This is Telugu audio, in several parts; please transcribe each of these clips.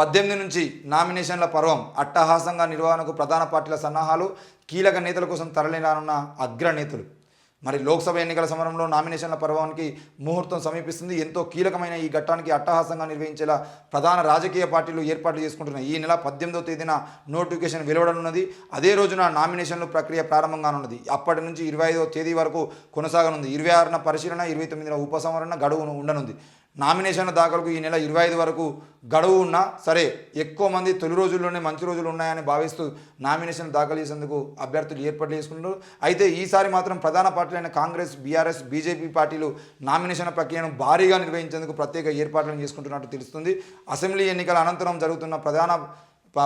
18 నుంచి నామినేషన్ల పర్వం అట్టహాసంగా నిర్వహణకు ప్రధాన పార్టీల సన్నాహాలు, కీలక నేతల కోసం తరలిరానున్న అగ్రనేతలు. మరి లోక్సభ ఎన్నికల సమరంలో నామినేషన్ల పర్వానికి ముహూర్తం సమీపిస్తుంది. ఎంతో కీలకమైన ఈ ఘట్టానికి అట్టహాసంగా నిర్వహించేలా ప్రధాన రాజకీయ పార్టీలు ఏర్పాట్లు చేసుకుంటున్నాయి. ఈ నెల 18వ తేదీన నోటిఫికేషన్ వెలువడనున్నది. అదే రోజున నామినేషన్ల ప్రక్రియ ప్రారంభంగానున్నది. అప్పటి నుంచి 25వ తేదీ వరకు కొనసాగనుంది. 26న పరిశీలన, 29న ఉపసంహరణ గడువు ఉండనుంది. నామినేషన్ల దాఖలకు ఈ నెల 25 వరకు గడువు ఉన్నా సరే, ఎక్కువ మంది తొలి రోజుల్లోనే మంచి రోజులు ఉన్నాయని భావిస్తూ నామినేషన్ దాఖలు చేసేందుకు అభ్యర్థులు ఏర్పాట్లు చేసుకుంటారు. అయితే ఈసారి మాత్రం ప్రధాన పార్టీలైన కాంగ్రెస్, బీఆర్ఎస్, బీజేపీ పార్టీలు నామినేషన్ల ప్రక్రియను భారీగా నిర్వహించేందుకు ప్రత్యేక ఏర్పాట్లను చేసుకుంటున్నట్టు తెలుస్తుంది. అసెంబ్లీ ఎన్నికల అనంతరం జరుగుతున్న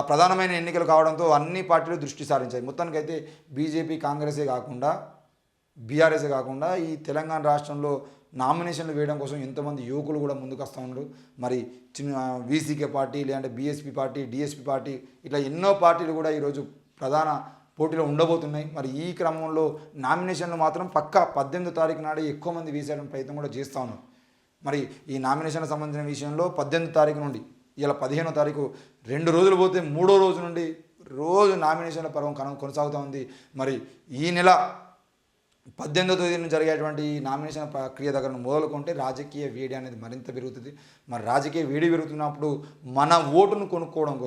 ప్రధానమైన ఎన్నికలు కావడంతో అన్ని పార్టీలు దృష్టి సారించాయి. మొత్తానికైతే బీజేపీ, కాంగ్రెసే కాకుండా బీఆర్ఎస్ఏ కాకుండా ఈ తెలంగాణ రాష్ట్రంలో నామినేషన్లు వేయడం కోసం ఎంతోమంది యువకులు కూడా ముందుకు వస్తూ ఉన్నారు. మరి చిన్న వీసీకే పార్టీ, లేదంటే బీఎస్పీ పార్టీ, డిఎస్పీ పార్టీ, ఇట్లా ఎన్నో పార్టీలు కూడా ఈరోజు ప్రధాన పోటీలో ఉండబోతున్నాయి. మరి ఈ క్రమంలో నామినేషన్లు మాత్రం పక్కా 18వ తారీఖు నాడే ఎక్కువ మంది వేసేయడం ప్రయత్నం కూడా చేస్తూ ఉన్నారు. మరి ఈ నామినేషన్లకు సంబంధించిన విషయంలో 18వ తారీఖు నుండి ఇలా 15వ తారీఖు 2 రోజులు పోతే 3వ రోజు నుండి రోజు నామినేషన్ల పర్వం కొనసాగుతూ ఉంది. మరి ఈ నెల 18వ తేదీన జరిగేటువంటి నామినేషన్ ప్రక్రియ దగ్గర మొదలుకుంటే రాజకీయ వేడి అనేది మరింత పెరుగుతుంది. మరి రాజకీయ వేడి పెరుగుతున్నప్పుడు మన ఓటును కొనుక్కోవడం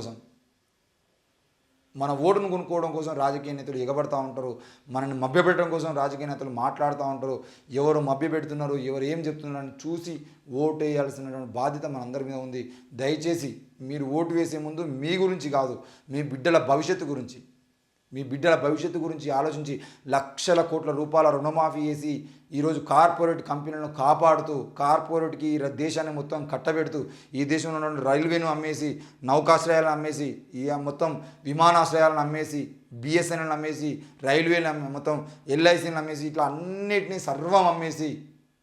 కోసం రాజకీయ నేతలు ఎగబడతా ఉంటారు. మనల్ని మభ్యపెట్టడం కోసం రాజకీయ నేతలు మాట్లాడుతూ ఉంటారు. ఎవరు మభ్యపెడుతున్నారు, ఎవరు ఏం చెప్తున్నారని చూసి ఓటు వేయాల్సినటువంటి బాధ్యత మనందరి మీద ఉంది. దయచేసి మీరు ఓటు వేసే ముందు మీ గురించి కాదు, మీ బిడ్డల భవిష్యత్తు గురించి ఆలోచించి లక్షల కోట్ల రూపాయల రుణమాఫీ చేసి ఈరోజు కార్పొరేట్ కంపెనీలను కాపాడుతూ, కార్పొరేట్కి దేశాన్ని మొత్తం కట్టబెడుతూ, ఈ దేశంలో ఉన్న రైల్వేను అమ్మేసి, నౌకాశ్రయాలను అమ్మేసి, ఈ మొత్తం విమానాశ్రయాలను అమ్మేసి, బిఎస్ఎన్ఎల్ని అమ్మేసి, రైల్వేలను మొత్తం ఎల్ఐసీని అమ్మేసి, ఇట్లా అన్నిటినీ సర్వం అమ్మేసి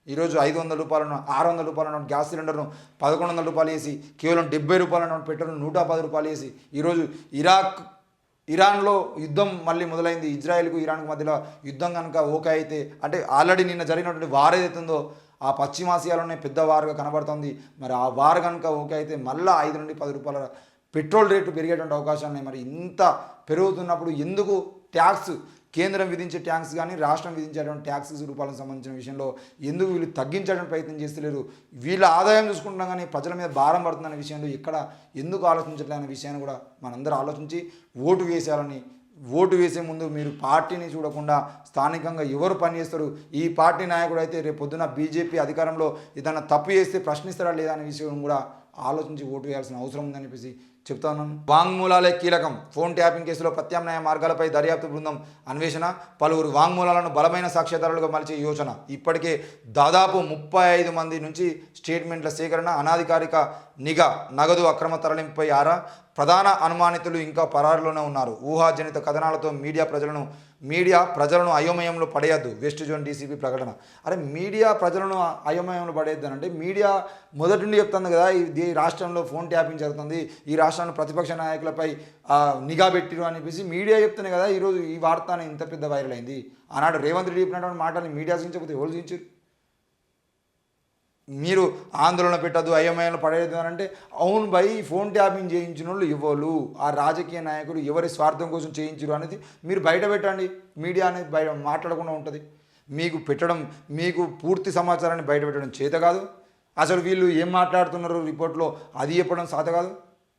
ఈరోజు 500 రూపాయలను, 600 రూపాయలను గ్యాస్ సిలిండర్ను 1100 రూపాయలు వేసి, కేవలం 70 రూపాయలను పెట్రోల్ 110 రూపాయలు వేసి, ఈరోజు ఇరాన్లో యుద్ధం మళ్ళీ మొదలైంది. ఇజ్రాయెల్కు ఇరాన్కు మధ్యలో యుద్ధం కనుక ఓకే అయితే, అంటే ఆల్రెడీ నిన్న జరిగినటువంటి వార్ ఏదైతుందో ఆ పశ్చిమాసియాలోనే పెద్ద వారుగా కనబడుతుంది. మరి ఆ వార్ కనుక ఓకే అయితే మళ్ళీ 5 నుండి 10 రూపాయల పెట్రోల్ రేట్లు పెరిగేటువంటి అవకాశాలు ఉన్నాయి. మరి ఇంత పెరుగుతున్నప్పుడు ఎందుకు ట్యాక్స్, కేంద్రం విధించే ట్యాక్స్ కానీ రాష్ట్రం విధించేటువంటి ట్యాక్సెస్ రూపాయలకు సంబంధించిన విషయంలో ఎందుకు వీళ్ళు తగ్గించడానికి ప్రయత్నం చేస్తలేరు? వీళ్ళ ఆదాయం చూసుకుంటున్నాం కానీ ప్రజల మీద భారం పడుతుందనే విషయంలో ఎక్కడ ఎందుకు ఆలోచించట్లనే విషయాన్ని కూడా మనందరూ ఆలోచించి ఓటు వేసే ముందు మీరు పార్టీని చూడకుండా స్థానికంగా ఎవరు పనిచేస్తారు, ఈ పార్టీ నాయకుడు అయితే రేపు పొద్దున బీజేపీ అధికారంలో ఏదైనా తప్పు చేస్తే ప్రశ్నిస్తారా లేదా అనే విషయం కూడా ఆలోచించి ఓటు వేయాల్సిన అవసరం ఉందని చెప్పేసి చెప్తాను. వాంగ్మూలాలే కీలకం. ఫోన్ ట్యాపింగ్ కేసులో ప్రత్యామ్నాయ మార్గాలపై దర్యాప్తు బృందం అన్వేషణ, పలువురు వాంగ్మూలాలను బలమైన సాక్ష్యాధారాలుగా మలిచే యోచన. ఇప్పటికే దాదాపు 35 మంది నుంచి స్టేట్మెంట్ల సేకరణ, అనాధికారిక నిఘా, నగదు అక్రమ తరలింపుపై ఆరా. ప్రధాన అనుమానితులు ఇంకా పరారులోనే ఉన్నారు. ఊహాజనిత కథనాలతో మీడియా ప్రజలను అయోమయంలో పడేయద్దు. వెస్ట్ జోన్ డీసీపీ ప్రకటన. అరే మీడియా ప్రజలను అయోమయంలో పడేయద్దు అంటే మీడియా మొదటి నుండి చెప్తుంది కదా, ఈ రాష్ట్రంలో ఫోన్ ట్యాపింగ్ జరుగుతుంది, ఈ రాష్ట్రంలో ప్రతిపక్ష నాయకులపై నిఘా పెట్టిరు అని చెప్పేసి మీడియా చెప్తుంది కదా. ఈరోజు ఈ వార్త ఇంత పెద్ద వైరల్ అయింది. ఆనాడు రేవంత్ రెడ్డి చెప్పినటువంటి మాటలు మీడియా సించకపోతే ఎవరు సించారు? మీరు ఆందోళన పెట్టద్దు, అయోమయంలో పడేయద్దు అని అంటే, అవును భయ్, ఫోన్ ట్యాపింగ్ చేయించిన వాళ్ళు ఎవరు, ఆ రాజకీయ నాయకుడు ఎవరి స్వార్థం కోసం చేయించరు అనేది మీరు బయట పెట్టండి. మీడియా అనేది బయట మాట్లాడకుండా ఉంటుంది. మీకు పూర్తి సమాచారాన్ని బయట పెట్టడం చేత కాదు. అసలు వీళ్ళు ఏం మాట్లాడుతున్నారు రిపోర్ట్లో అది చెప్పడం సాత కాదు.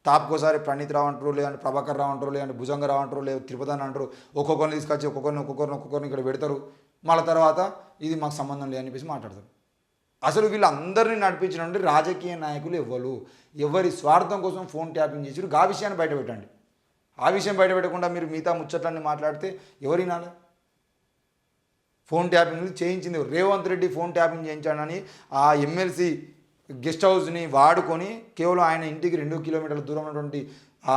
తాపుకోసారి ప్రణీత్ రావు అంటారు, లేదంటే ప్రభాకర్ రావు అంటారు, లేదంటే భుజంగరావు అంటారు, లేదా తిరుపతి అంటారు. ఒక్కొక్కరిని తీసుకొచ్చి ఒక్కొక్కరిని ఇక్కడ పెడతారు. మళ్ళీ తర్వాత ఇది మాకు సంబంధం లేదని చెప్పేసి మాట్లాడతారు. అసలు వీళ్ళందరినీ నడిపించినటువంటి రాజకీయ నాయకులు ఎవరి స్వార్థం కోసం ఫోన్ ట్యాపింగ్ చేసారు, ఆ విషయాన్ని బయట పెట్టండి. ఆ విషయం బయట పెట్టకుండా మీరు మిగతా ముచ్చట్లన్నీ మాట్లాడితే ఎవరినాలి? ఫోన్ ట్యాపింగ్ చేయించింది రేవంత్ రెడ్డి. ఫోన్ ట్యాపింగ్ చేయించాడని ఆ ఎమ్మెల్సీ గెస్ట్ హౌస్ని వాడుకొని కేవలం ఆయన ఇంటికి 2 కిలోమీటర్ల దూరం ఉన్నటువంటి ఆ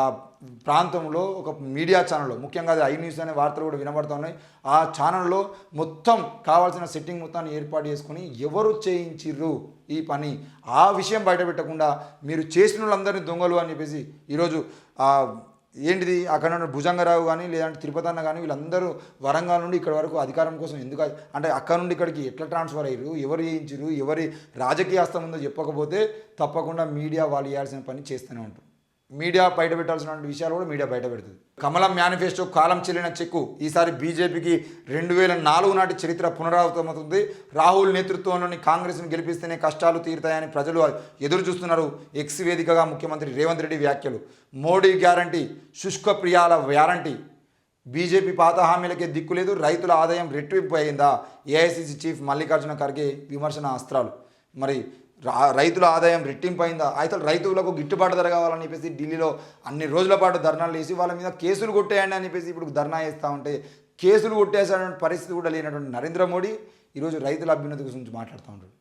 ప్రాంతంలో ఒక మీడియా ఛానల్లో, ముఖ్యంగా అది ఐ న్యూస్ అనే వార్తలు కూడా వినబడుతున్నాయి, ఆ ఛానల్లో మొత్తం కావాల్సిన సెట్టింగ్ మొత్తాన్ని ఏర్పాటు చేసుకొని ఎవరు చేయించిర్రు ఈ పని ఆ విషయం బయట పెట్టకుండా మీరు చేసిన వాళ్ళందరినీ దొంగలు అని చెప్పేసి ఈరోజు ఏంటిది అక్కడ నుండి భుజంగరావు కానీ లేదంటే తిరుపతి అన్న కానీ వీళ్ళందరూ వరంగల్ నుండి ఇక్కడ వరకు అధికారం కోసం ఎందుకు, అంటే అక్కడ నుండి ఇక్కడికి ఎట్లా ట్రాన్స్ఫర్ అయ్యారు, ఎవరు చేయించారు, ఎవరి రాజకీయ హస్తం ఉందో చెప్పకపోతే తప్పకుండా మీడియా వాళ్ళు చేయాల్సిన పని చేస్తూనే ఉంటారు. మీడియా బయట పెట్టాల్సిన విషయాలు కూడా మీడియా బయట పెడుతుంది. కమలం మేనిఫెస్టో కాలం చెల్లిన చెక్కు. ఈసారి బీజేపీకి 2004 నాటి చరిత్ర పునరావృతమవుతుంది. రాహుల్ నేతృత్వంలోని కాంగ్రెస్ను గెలిపిస్తేనే కష్టాలు తీరుతాయని ప్రజలు ఎదురు చూస్తున్నారు. ఎక్స్ వేదికగా ముఖ్యమంత్రి రేవంత్ రెడ్డి వ్యాఖ్యలు. మోడీ గ్యారంటీ, శుష్క ప్రియాల వ్యారంటీ. బీజేపీ పాత హామీలకే దిక్కులేదు, రైతుల ఆదాయం రెట్టింపు అయిందా? ఏఐసిసి చీఫ్ మల్లికార్జున ఖర్గే విమర్శన అస్త్రాలు. మరి రైతుల ఆదాయం రెట్టింపు అయిందా? అయితే రైతులకు గిట్టుబాటు ధర కావాలని చెప్పేసి ఢిల్లీలో అన్ని రోజుల పాటు ధర్నాలు వేసి వాళ్ళ మీద కేసులు కొట్టేయండి అని చెప్పేసి ఇప్పుడు ధర్నా చేస్తూ ఉంటే కేసులు కొట్టేసేటువంటి పరిస్థితి కూడా లేనటువంటి నరేంద్ర మోడీ ఈరోజు రైతుల అభ్యున్నతి గురించి మాట్లాడుతూ ఉంటాడు.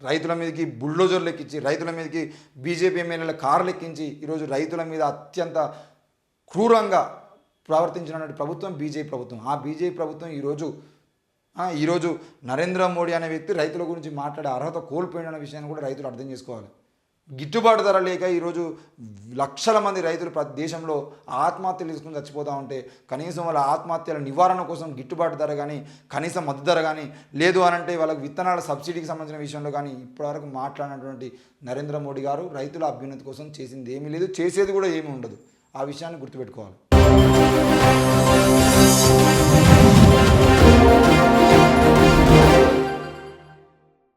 రైతుల మీదకి బుల్డోజర్లు ఎక్కించి, రైతుల మీదకి బీజేపీ ఎమ్మెల్యేల కార్లు ఎక్కించి ఈరోజు రైతుల మీద అత్యంత క్రూరంగా ప్రవర్తించినటువంటి ప్రభుత్వం బీజేపీ ప్రభుత్వం. ఆ బీజేపీ ప్రభుత్వం ఈరోజు నరేంద్ర మోడీ అనే వ్యక్తి రైతుల గురించి మాట్లాడే అర్హత కోల్పోయిన విషయాన్ని కూడా రైతులు అర్థం చేసుకోవాలి. గిట్టుబాటు ధర లేక ఈరోజు లక్షల మంది రైతులు దేశంలో ఆత్మహత్యలు తీసుకుని చచ్చిపోతూ ఉంటే కనీసం వాళ్ళ ఆత్మహత్యల నివారణ కోసం గిట్టుబాటు ధర కానీ, కనీసం మద్దతు ధర కానీ లేదు అనంటే వాళ్ళకి విత్తనాల సబ్సిడీకి సంబంధించిన విషయంలో కానీ ఇప్పటివరకు మాట్లాడినటువంటి నరేంద్ర మోడీ గారు రైతుల అభ్యున్నతి కోసం చేసింది ఏమీ లేదు, చేసేది కూడా ఏమీ ఉండదు. ఆ విషయాన్ని గుర్తుపెట్టుకోవాలి.